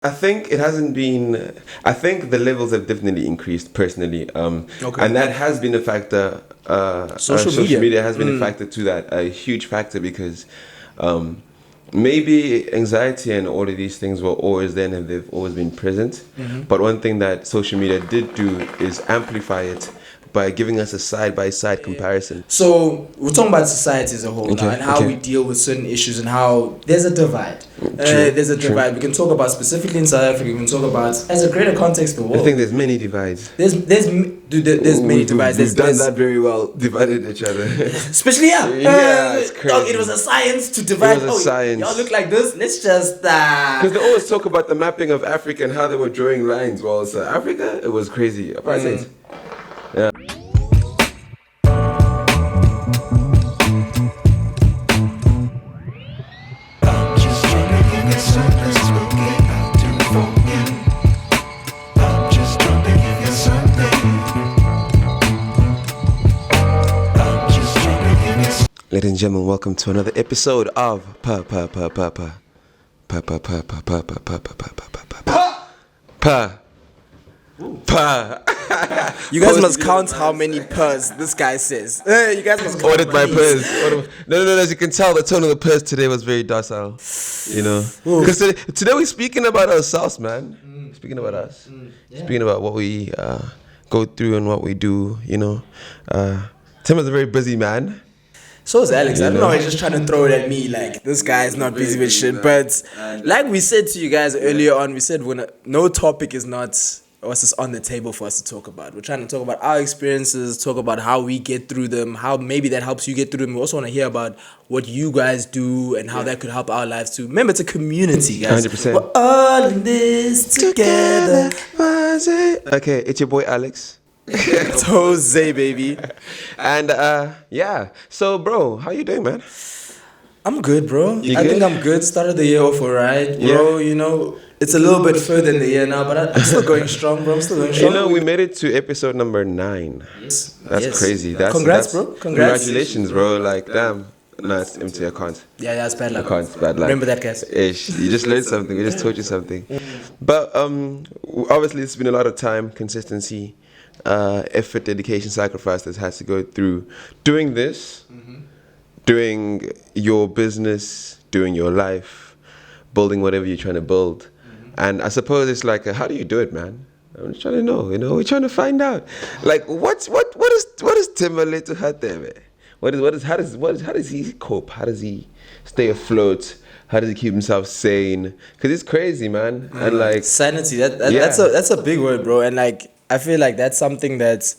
I think it hasn't been. I think the levels have definitely increased personally, Okay. and that has been a factor. Social Social media. media has been a factor to that, a huge factor because um, maybe anxiety and all of these things were always there and they've always been present. But one thing that social media did do is amplify it by giving us a side by side comparison. So we're talking about society as a whole now, Okay, and how okay. we deal with certain issues, and how there's a divide. True, There's a true. divide. We can talk about specifically in South Africa. We can talk about as a greater context the I world. think there's many divides. There's many divides. We've done There's, that very well, divided each other. especially Yeah, it's dog, crazy. it was a science to divide. It was a science. Y'all look like this. Let's just Because they always talk about the mapping of Africa and how they were drawing lines. Well, so Africa, it was crazy. Apartheid. Yeah. Just trying to give you something spooky out to forget. I'm just trying to give you something. I'm just trying to give you Ladies and gentlemen, welcome to another episode of Pa Pa Pa Pa Pa Pa Pa Pa Pa Pa Pa Pa Pa Pa Pa Pa Pa. You guys Posties must in count the how minds. many purrs this guy says. You guys must count. Ordered my please. purse. No. As you can tell, the tone of the purse today was very docile. You know, because today we're speaking about ourselves, man. Speaking about us. Speaking about what we go through and what we do. You know, Tim is a very busy man. So is Alex. I don't You know. know? He's just trying to throw it at me like this guy is not busy with shit. But like we said to you guys earlier on, we said no topic is not what's just on the table for us to talk about. We're trying to talk about our experiences, talk about how we get through them, how maybe that helps you get through them. We also want to hear about what you guys do and how that could help our lives too. Remember, it's a community, guys. 100%. We're all in this together. Okay, it's your boy Alex. It's Jose, baby. And yeah. So bro, how you doing, man? I'm good, bro. You I think good? I'm good. Started the year off alright, bro. Yeah. You know, it's a little bit further in the year now, but I'm still going strong, bro. I'm still going You strong. know, we made it to episode number 9. Yes. That's Yes. crazy. That's Congrats, bro. Congrats. Congratulations, bro. Like, damn. No, it's empty. I can't. Yeah, it's bad I luck. can't. It's bad luck. Remember that, guys. Ish. You just learned something. We just taught you something. But obviously, it's been a lot of time, consistency, effort, dedication, sacrifice that has to go through doing this, doing your business, doing your life, building whatever you're trying to build. And I suppose it's like, how do you do it, man? I'm just trying to know. You know, we're trying to find out. Like, what is Timberlake to hurt there, man? How does he cope? How does he stay afloat? How does he keep himself sane? Because it's crazy, man. And like, Sanity. Yeah. That's a big word, bro. And like, I feel like that's something that's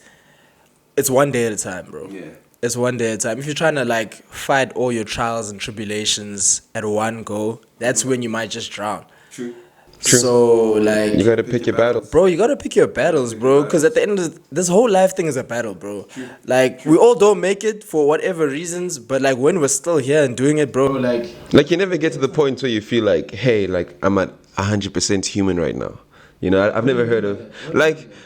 it's one day at a time, bro. Yeah. It's one day at a time. If you're trying to like fight all your trials and tribulations at one go, that's when you might just drown. True. So like, You gotta pick your battles. bro, you gotta pick your battles, bro. Because at the end of this whole life thing is a battle, bro. Like we all don't make it for whatever reasons, but like when we're still here and doing it, bro, like You never get to the point where you feel like, hey, like I'm at 100% human right now. You know, I've never heard of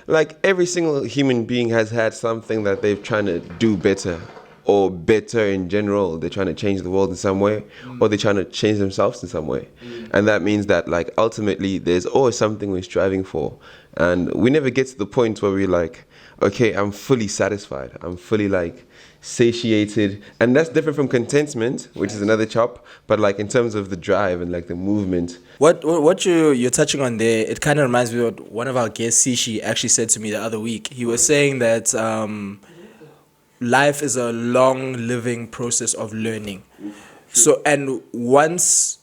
like every single human being has had something that they're trying to do better, or better in general. They're trying to change the world in some way, or they're trying to change themselves in some way. And that means that like ultimately there's always something we're striving for. And we never get to the point where we're like, okay, I'm fully satisfied. I'm fully like satiated. And that's different from contentment, which is another chop. But like in terms of the drive and like the movement. what you're touching on there, it kind of reminds me of what one of our guests, Sishi, actually said to me the other week. He was saying that life is a long living process of learning. So and once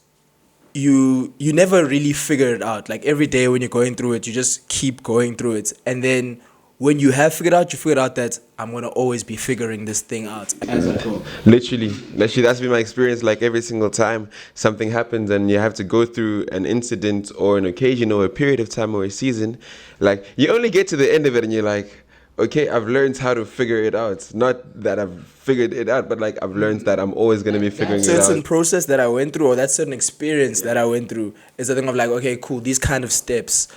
you never really figure it out. Like every day when you're going through it, you just keep going through it. And then when you have figured out, you figured out that I'm going to always be figuring this thing out as I go. Literally, that's been my experience. Like every single time something happens and you have to go through an incident or an occasion or a period of time or a season, like you only get to the end of it and you're like, okay, I've learned how to figure it out. Not that I've figured it out, but like I've learned that I'm always going to be figuring it Certain out. process that I went through, or that certain experience that I went through, is a thing of like, okay, cool, these kind of steps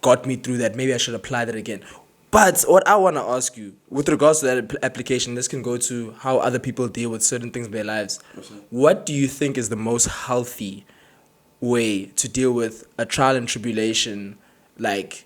got me through that. Maybe I should apply that again. But what I want to ask you, with regards to that application, this can go to how other people deal with certain things in their lives. What do you think is the most healthy way to deal with a trial and tribulation, like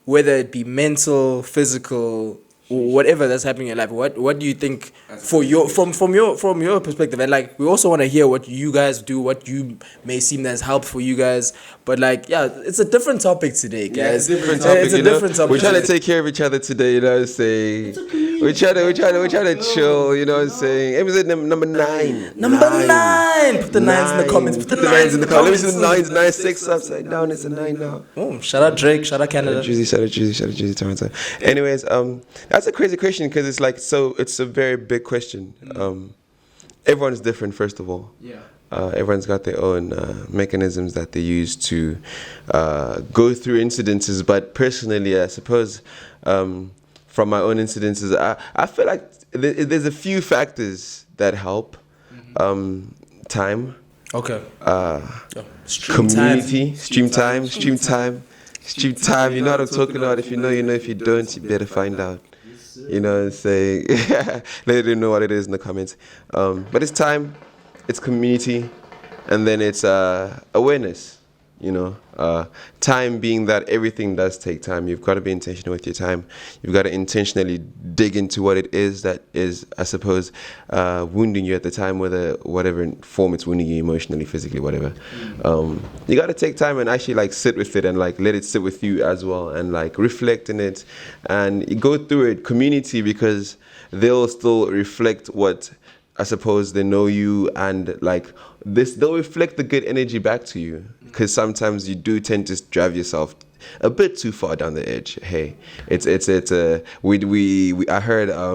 whether it be mental, physical, whatever that's happening in your life? What do you think for your from your perspective? And like we also want to hear what you guys do, what you may seem as help for you guys. But like it's a different topic today, guys. Different topic, It's a you know? different topic. We're trying to take care of each other today, you know what I'm saying? We're trying to chill, you know what I'm saying? Episode number 9. Number 9. Put the nines in the comments. Put the nines in the comments. Let me see the 9s, 9, 6 upside down. It's a 9 now. Oh, shout out Drake. Shout out Canada. Shout out Juicy, Toronto. Anyways, that's a crazy question because it's like it's a very big question. Everyone's different, first of all. Yeah. Everyone's got their own mechanisms that they use to go through incidences. But personally, I suppose from my own incidences, I feel like there's a few factors that help. Time. Okay. Community. Stream time. You know what I'm talking about. If you know, you know. If you don't, you better find out. You know what I'm saying? Let them know what it is in the comments. But it's time, it's community, and then it's awareness. You know, time being that everything does take time. You've got to be intentional with your time. You've got to intentionally dig into what it is that is, I suppose, wounding you at the time, whatever form it's wounding you emotionally, physically, whatever. You got to take time and actually like sit with it and like let it sit with you as well and like reflect in it and you go through it. Community, because they'll still reflect what I suppose they know you and like this, they'll reflect the good energy back to you because sometimes you do tend to drive yourself a bit too far down the edge. Hey, I heard I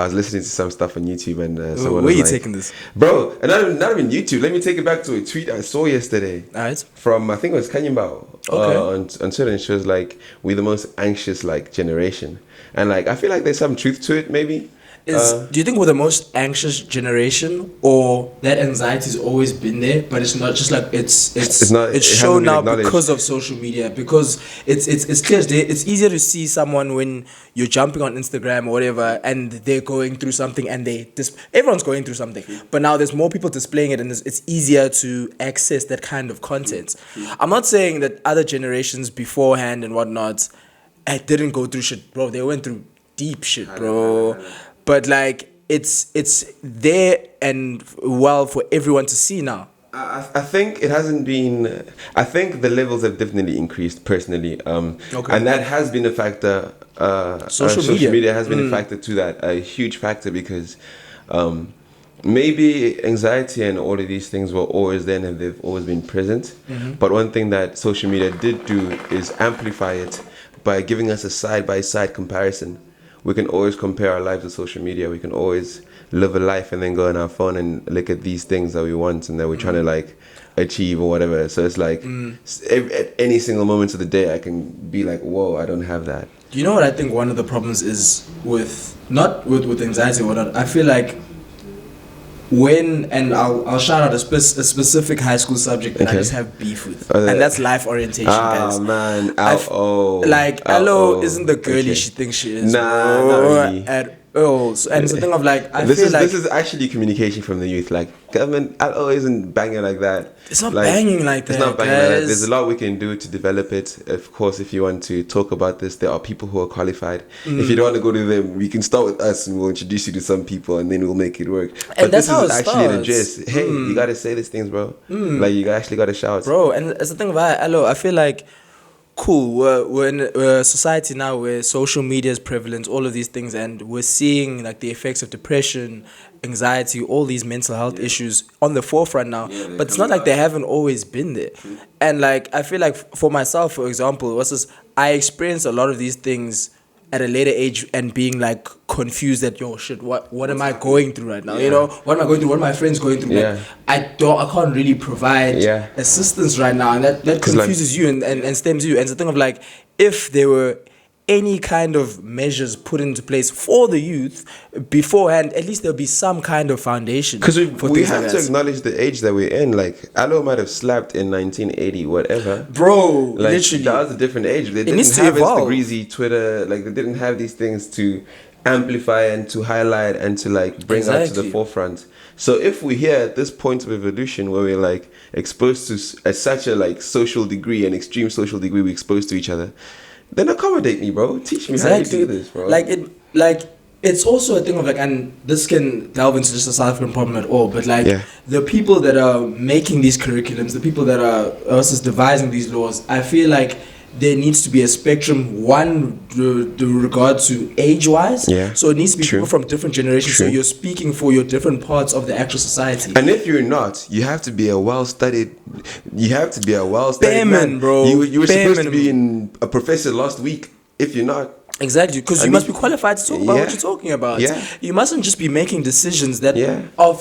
was listening to some stuff on YouTube and someone where was you like, taking this? Bro, and not even YouTube. Let me take it back to a tweet I saw yesterday. Alright. From, I think it was Kanyambao on Twitter, and she was like, we're the most anxious like generation. And like, I feel like there's some truth to it maybe. Do you think we're the most anxious generation, or that anxiety's always been there, but it's not just like it's shown now because of social media? Because it's clear it's easier to see someone when you're jumping on Instagram or whatever, and they're going through something, and everyone's going through something. But now there's more people displaying it, and it's easier to access that kind of content. I'm not saying that other generations beforehand and whatnot didn't go through shit, bro. They went through deep shit, bro. But like it's there and for everyone to see now. I think it hasn't been. I think the levels have definitely increased personally, and that has been a factor. Social media has been a factor to that, a huge factor because maybe anxiety and all of these things were always there and they've always been present. But one thing that social media did do is amplify it by giving us a side-by-side comparison. We can always compare our lives with social media. We can always live a life and then go on our phone and look at these things that we want and that we're trying to like achieve or whatever. So it's like at any single moment of the day, I can be like, whoa, I don't have that. You know what I think one of the problems is not with anxiety or whatnot. I feel like I'll shout out a specific high school subject that I just have beef with, and that's life orientation, guys. Man, Aloe isn't the girly she thinks she is. Nah, not really. At all. So, and it's the thing of like, this is actually communication from the youth. Like, government Aloe isn't banging like that. It's not banging like that. It's not banging like that. There's a lot we can do to develop it. Of course, if you want to talk about this, there are people who are qualified. If you don't want to go to them, we can start with us and we'll introduce you to some people and then we'll make it work. And but this is actually the gist. Hey, you gotta say these things, bro. Like you actually gotta shout, bro. And it's the thing about Aloe. I feel like we're in a society now where social media is prevalent, all of these things, and we're seeing like the effects of depression, anxiety, all these mental health issues on the forefront now. But it's not like they haven't always been there. And like I feel like for myself, for example, I experienced a lot of these things at a later age and being like confused that what am I going through right now? You know, what am I going through? What are my friends going through? Like, I can't really provide assistance right now, and that confuses you and stems you. And it's the thing of like, if there were any kind of measures put into place for the youth beforehand, at least there'll be some kind of foundation. Because we have to acknowledge the age that we're in. Like, Aloe might have slapped in 1980, whatever. Bro, like, literally. that was a different age. They didn't have Instagram, Twitter. Like, they didn't have these things to amplify and to highlight and to like bring out to the Exactly. forefront. So if we're here at this point of evolution where we're like exposed to at such a like social degree, an extreme social degree, we're exposed to each other, then accommodate me, bro. Teach me how you do this, bro. It's also a thing of like, and this can delve into just a South African problem at all, but like Yeah. the people that are making these curriculums, the people that are us devising these laws, I feel like there needs to be a spectrum, one with regard to age-wise. Yeah. So it needs to be True. people from different generations. So True. you're speaking for your different parts of the actual society. And if you're not, you have to be a well-studied. You have to be a well-studied Bearman, man, bro. You were supposed to Bearman. be in a professor last week. If you're not, Exactly, because you I must mean, be qualified to talk about yeah. what you're talking about. Yeah. You mustn't just be making decisions that Yeah. are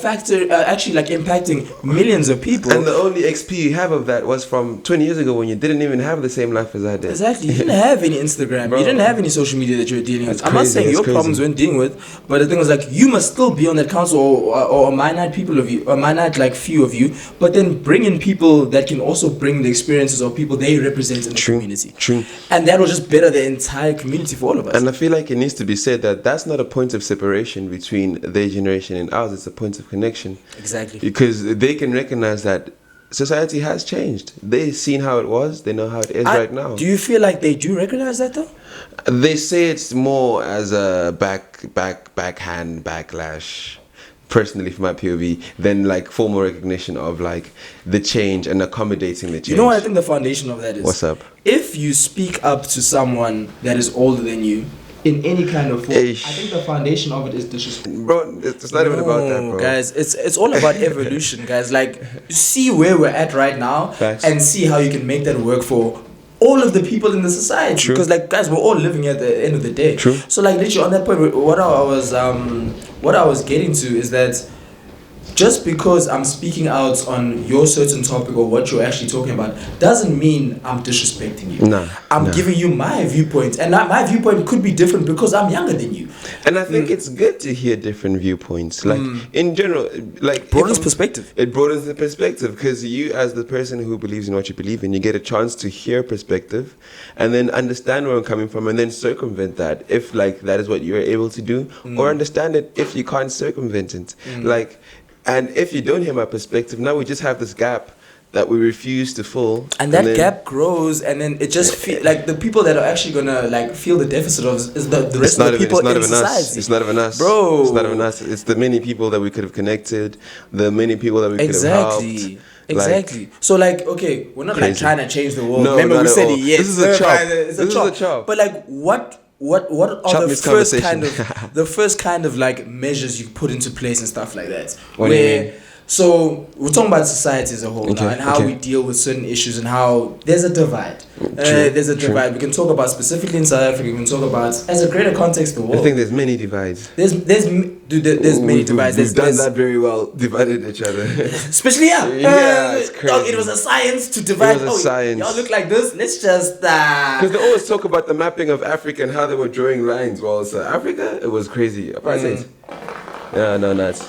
actually like impacting millions of people. and the only XP you have of that was from 20 years ago when you didn't even have the same life as I did. Exactly. You didn't have any Instagram. Bro. You didn't have any social media that you were dealing with. That's I'm not crazy, saying that's your crazy. problems weren't dealing with, but the thing was like you must still be on that council or a minute people of you, a minute like few of you, but then bring in people that can also bring the experiences of people they represent in the community. True. And that will just better the entire community for all of us. And I feel like it needs to be said that that's not a point of separation between their generation and ours. It's a point of connection. Exactly. Because they can recognize that society has changed. They've seen how it was. They know how it is right now. Do you feel like they do recognize that though? They say it's more as a backhand backlash. Personally, from my POV, than like formal recognition of like the change and accommodating the change. You know what I think the foundation of that is? What's up? If you speak up to someone that is older than you in any kind of form, Eish. I think the foundation of it is disrespect. Bro, it's not even about that, bro. Guys, it's all about evolution, guys. Like, see where we're at right now Facts. and see how you can make that work for all of the people in the society. True. Because, like, guys, we're all living at the end of the day. True. So, like, literally on that point, what I was getting to is that just because I'm speaking out on your certain topic or what you're actually talking about doesn't mean I'm disrespecting you. Nah, I'm nah. giving you my viewpoint, and my viewpoint could be different because I'm younger than you. And I think it's good to hear different viewpoints. Like in general, like Broadens if- perspective. It broadens the perspective because you, as the person who believes in what you believe in, you get a chance to hear perspective, and then understand where I'm coming from, and then circumvent that if like that is what you're able to do, or understand it if you can't circumvent it. Like, and if you don't hear my perspective, now we just have this gap that we refuse to fill, And that then- gap grows, and then it just feel like the people that are actually gonna like feel the deficit of is the It's rest not of the even, people it's not in even society. us. It's not even us, Bro. It's not even us. It's the many people that we could have connected, the many people that we could have helped. Exactly. Like, Exactly. So like, okay, we're not like Crazy. trying to change the world. No, Remember not we at said all. it. Yes, This is a chop. It's This is a chop. But like, what Chop are the this first conversation. kind of the first kind of like measures you put into place and stuff like that? What do you mean? So we're talking about society as a whole now, Okay, and how okay. we deal with certain issues and how there's a divide. There's a divide. We can talk about specifically in South Africa. We can talk about as a greater context the I world. think there's many divides. There's many divides. We've done There's- that very well. Divided each other. Especially Yeah, it's dog, crazy. it was a science to divide. It was a science. Y'all look like this. Let's just Because they always talk about the mapping of Africa and how they were drawing lines. Well, so Africa, it was crazy. Apartheid. Yeah, no, nuts.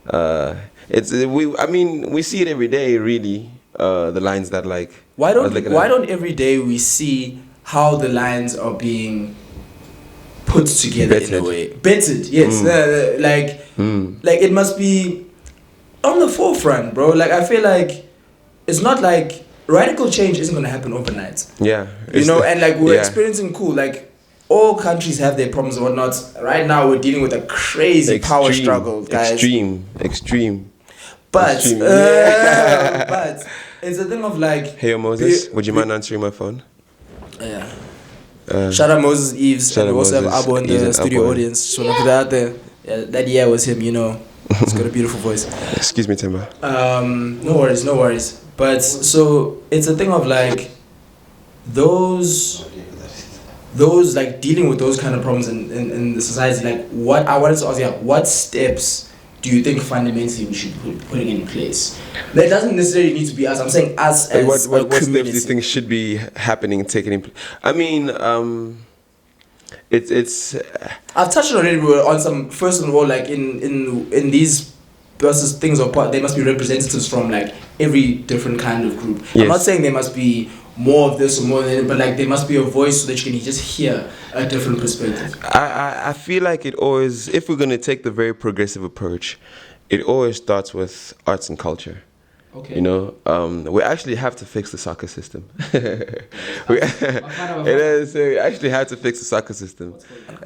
I mean, we see it every day. Really, the lines that like. why I was looking at- don't every day we see how the lines are being put together in a Bettered. way? Bettered, yes. Like it must be on the forefront, bro. Like I feel like it's not like radical change isn't gonna happen overnight. Yeah, You know, and like we're yeah. experiencing like all countries have their problems and whatnot. Right now we're dealing with a crazy power struggle, guys. Extreme. But extreme. but it's a thing of like Hey, Moses, would you mind answering my phone? yeah. Shout out Moses Eves, shout and we out also have Moses Abo in Eves the and studio Abo. audience. Just wanna put that out there. Yeah, that year was him, you know. He's got a beautiful voice. Excuse me, Timber. No worries. But so it's a thing of like those like dealing with those kind of problems in the society. Like what I wanted to ask you, what steps do you think fundamentally we should be putting in place? That doesn't necessarily need to be us. I'm saying us as What a steps do community. you think should be happening, taking in? I mean, it's I've touched on it on some first of all, like in these things or part, there must be representatives from like every different kind of group. I'm Yes. not saying there must be more of this or more than, but like there must be a voice so that you can just hear a different perspective. I feel like it always, if we're going to take the very progressive approach, it always starts with arts and culture. Okay. You know, we actually have to fix the soccer system. We actually have to fix the soccer system.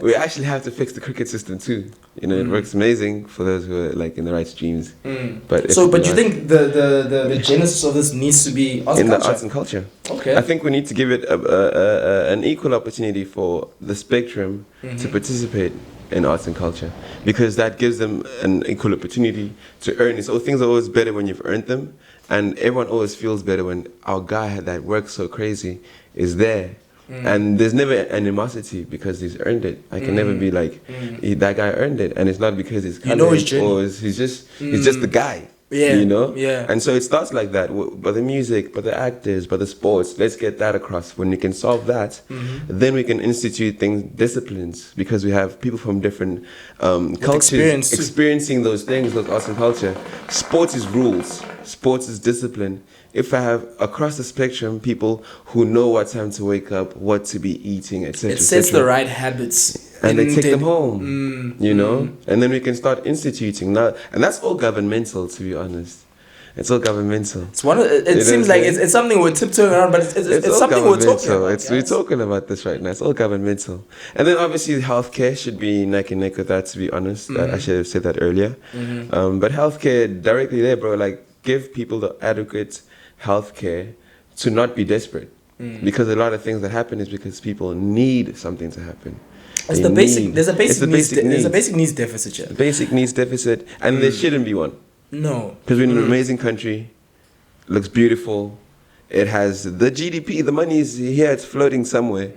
We actually have to fix the cricket system too. You know, it works amazing for those who are like in the right streams. But So, but you think the genesis of this needs to be arts in and the culture? arts and culture? Okay. I think we need to give it an equal opportunity for the spectrum to participate in arts and culture, because that gives them an equal opportunity to earn it. So things are always better when you've earned them, and everyone always feels better when our guy that works so crazy is there. And there's never animosity because he's earned it. I can never be like, that guy earned it, and it's not because he's You know his journey. or he's just the guy. Yeah, You know? yeah. And so it starts like that, by the music, by the actors, by the sports. Let's get that across. When we can solve that, then we can institute things, disciplines, because we have people from different cultures experience too. experiencing those things, those arts and culture. Sports is rules. Sports is discipline. If I have across the spectrum people who know what time to wake up, what to be eating, etc., It sets the right habits. and they take them Indeed. home, you know, and then we can start instituting now, and that's all governmental, to be honest. It's all governmental. It's one of, it You know seems what I'm like saying? it's something we're tiptoeing around, but it's all something we're talking governmental. about. We're guys. talking about this right now. It's all governmental, and then obviously healthcare should be neck and neck with that. To be honest, I should have said that earlier. But healthcare directly there, bro. Like, give people the adequate healthcare to not be desperate, because a lot of things that happen is because people need something to happen. It's They the basic. need- There's a it's basic. the Needs, basic there's a needs. basic needs deficit here. Basic needs deficit, and there shouldn't be one. No. Because we're in an amazing country, looks beautiful. It has the GDP, the money is here, it's floating somewhere,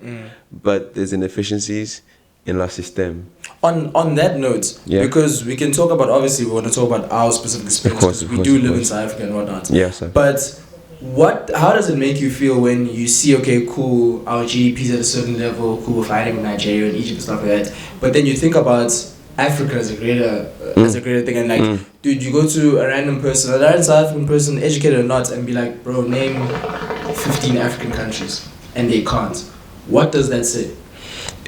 but there's inefficiencies in our system. On that note, Yeah. because we can talk about, obviously we want to talk about our specific experience, course, because of we course, do of live in course. South Africa and whatnot. Yeah, sir. But how does it make you feel when you see, okay, cool, our GDP's at a certain level, cool, we're fighting with Nigeria and Egypt and stuff like that, but then you think about Africa as a greater thing, and like, dude, you go to a random person, a random South African person, educated or not, and be like, bro, name 15 African countries, and they can't. What does that say?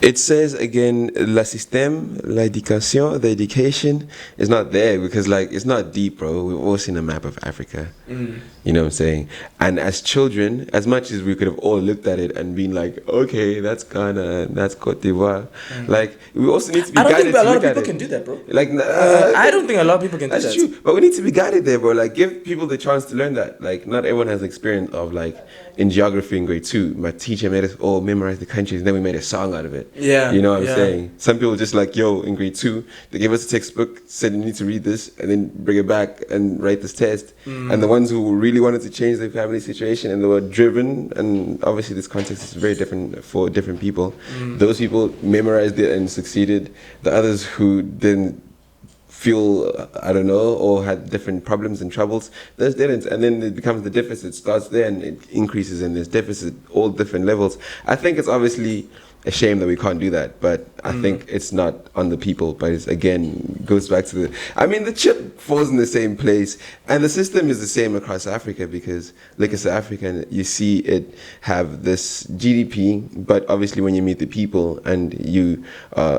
It says again, la système, the education is not there, because like it's not deep, bro. We've all seen a map of Africa. You know what I'm saying? And as children, as much as we could have all looked at it and been like, okay, that's Ghana, that's Cote d'Ivoire, like we also need to be I don't guided think a to lot of look at people it. can do that, bro. Like, I don't think a lot of people can do that's that. true, but we need to be guided there, bro. Like, give people the chance to learn that. Like, not everyone has experience of like in geography in grade 2. My teacher made us all memorize the countries, and then we made a song out of it. Yeah, you know what I'm yeah. saying? Some people just like, yo, in grade 2, they gave us a textbook, said you need to read this, and then bring it back and write this test. And the ones who really wanted to change their family situation and they were driven, and obviously this context is very different for different people. Those people memorized it and succeeded. The others who didn't feel, I don't know, or had different problems and troubles, those didn't. And then it becomes the deficit starts there, and it increases, and there's deficit, all different levels. I think it's obviously a shame that we can't do that, but I think it's not on the people, but it's, again, goes back to the chip falls in the same place, and the system is the same across Africa, because like as an African, you see it have this GDP, but obviously when you meet the people and you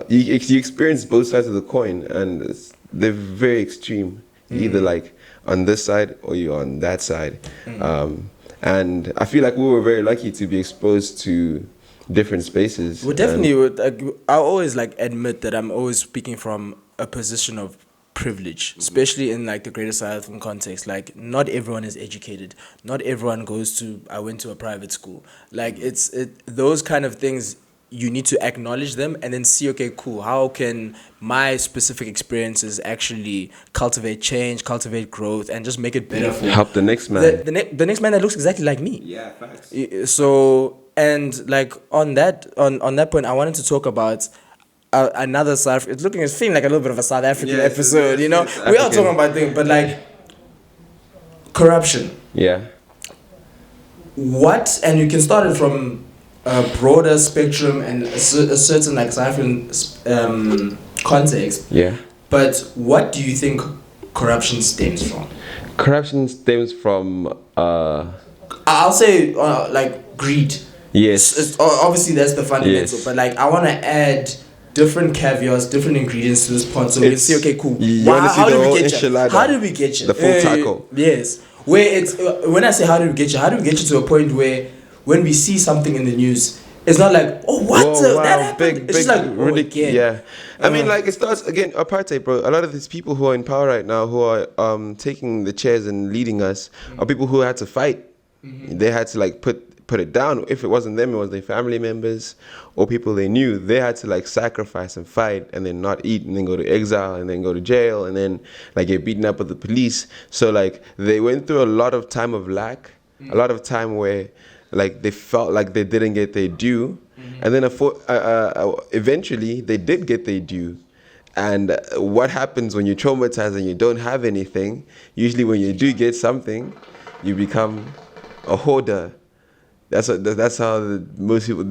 experience both sides of the coin, and they're very extreme. You're either like on this side or you're on that side. And I feel like we were very lucky to be exposed to different spaces. Well, definitely. I always like admit that I'm always speaking from a position of privilege, especially in like the greater South African context. Like, not everyone is educated. Not everyone I went to a private school. Like, those kind of things. You need to acknowledge them and then see, okay, cool, how can my specific experiences actually cultivate change, cultivate growth, and just make it better for help the next man. the next man that looks exactly like me. Yeah, facts. So, and like on that point, I wanted to talk about another South. It's feeling like a little bit of a South African Yes, episode. yes, You know, yes, we are African. talking about things, but like corruption. Yeah. What, and you can start it from a broader spectrum and a certain like South African context. Yeah. But what do you think corruption stems from? Corruption stems from I'll say like greed. Yes. Obviously that's the fundamental, Yes. but like I want to add different caveats, different ingredients to this pot, so we can see. Okay, cool. You wanna see How the did whole we get you? enchilada, How did we get you? the full taco. Yes. Where it's when I say how did we get you? How did we get you to a point where when we see something in the news, it's not like, oh, what? Whoa, wow, That happened. It's just like, oh, again. Yeah, I mean, like it starts again. Apartheid, bro. A lot of these people who are in power right now, who are taking the chairs and leading us, are people who had to fight. They had to like put it down. If it wasn't them, it was their family members or people they knew. They had to like sacrifice and fight, and then not eat, and then go to exile, and then go to jail, and then like get beaten up with the police. So like they went through a lot of time of lack, a lot of time where like they felt like they didn't get their due, and then eventually they did get their due. And what happens when you're traumatized and you don't have anything? Usually when you do get something, you become a hoarder. That's how most people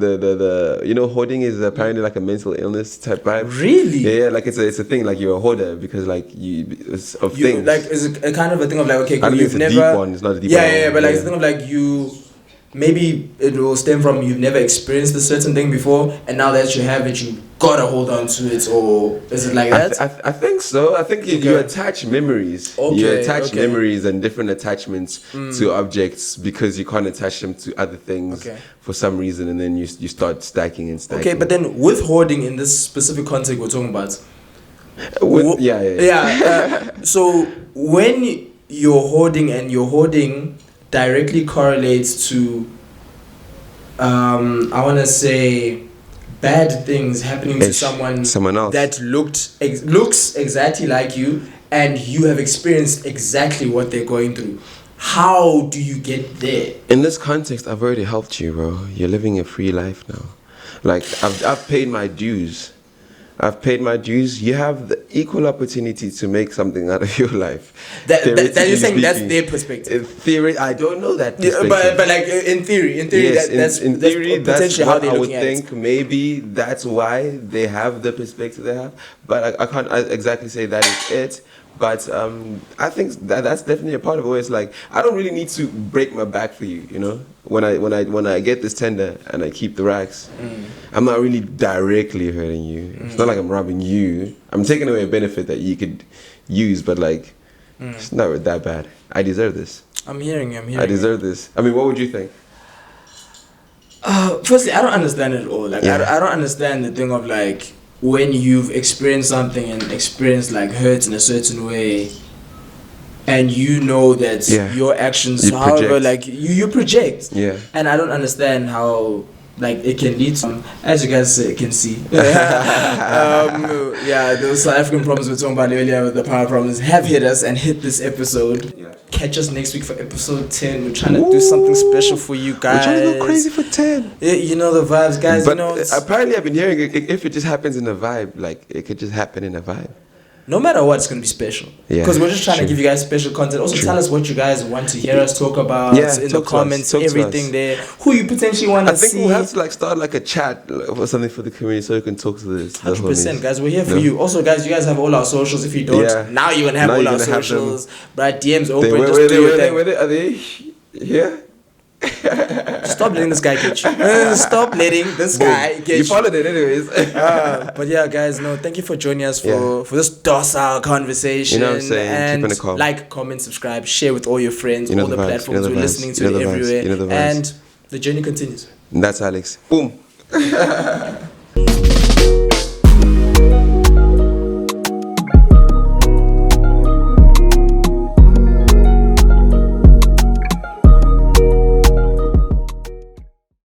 hoarding is apparently like a mental illness type vibe. Really? Yeah, like it's a thing, like you're a hoarder because like it's of things. Like it's a kind of a thing of like, okay, I cool, don't think you've it's a never deep one. It's not a deep yeah, one. yeah, but like it's a thing of like you maybe it will stem from you've never experienced a certain thing before, and now that you have it, you gotta hold on to it, or is it like that? I think so. I think you attach memories. You attach memories and different attachments to objects because you can't attach them to other things for some reason, and then you start stacking and stacking. Okay, but then with hoarding in this specific context we're talking about, so when you're hoarding and your hoarding directly correlates to I want to say bad things happening to someone else that looks exactly like you, and you have experienced exactly what they're going through. How do you get there? In this context, I've already helped you, bro. You're living a free life now. Like I've paid my dues. You have the equal opportunity to make something out of your life. That you're saying that's their perspective. In theory, I don't know that perspective. But like in theory, yes, that's potentially that's how they I would looking at think. it. Maybe that's why they have the perspective they have. But I can't exactly say that is it. But I think that's definitely a part of it. Where it's like I don't really need to break my back for you. You know, when I get this tender and I keep the racks, I'm not really directly hurting you. It's not like I'm robbing you. I'm taking away a benefit that you could use, but like it's not that bad. I deserve this. I'm hearing you. I deserve this. I mean, what would you think? Firstly, I don't understand it at all. Like I don't understand the thing of like when you've experienced something and experienced like hurt in a certain way, and you know that your actions, however, like you project. Yeah. And I don't understand how like it can lead to, as you guys can see. Those South African problems we were talking about earlier with the power problems have hit us and hit this episode. Yeah. Catch us next week for episode 10. We're trying to do something special for you guys. We're trying to go crazy for 10. Yeah, you know the vibes, guys. But you know, apparently I've been hearing if it just happens in a vibe, like it could just happen in a vibe. No matter what, it's going to be special. Because we're just trying to give you guys special content. Also, tell us what you guys want to hear us talk about in the comments, everything there. Who you potentially want to see. I think we'll have to like start like a chat or something for the community so we can talk to this. 100%, guys. We're here for you. Also, guys, you guys have all our socials. If you don't, now you're going to have all our socials. But DM's open. Are they here? Stop letting this guy get you. Stop letting this guy get you. You followed it anyways. But yeah, guys, thank you for joining us for this docile conversation. You know what I'm saying? And keeping it calm. like, comment, subscribe, share with all your friends, all the platforms we're listening to everywhere. And the journey continues. And that's Alex. Boom.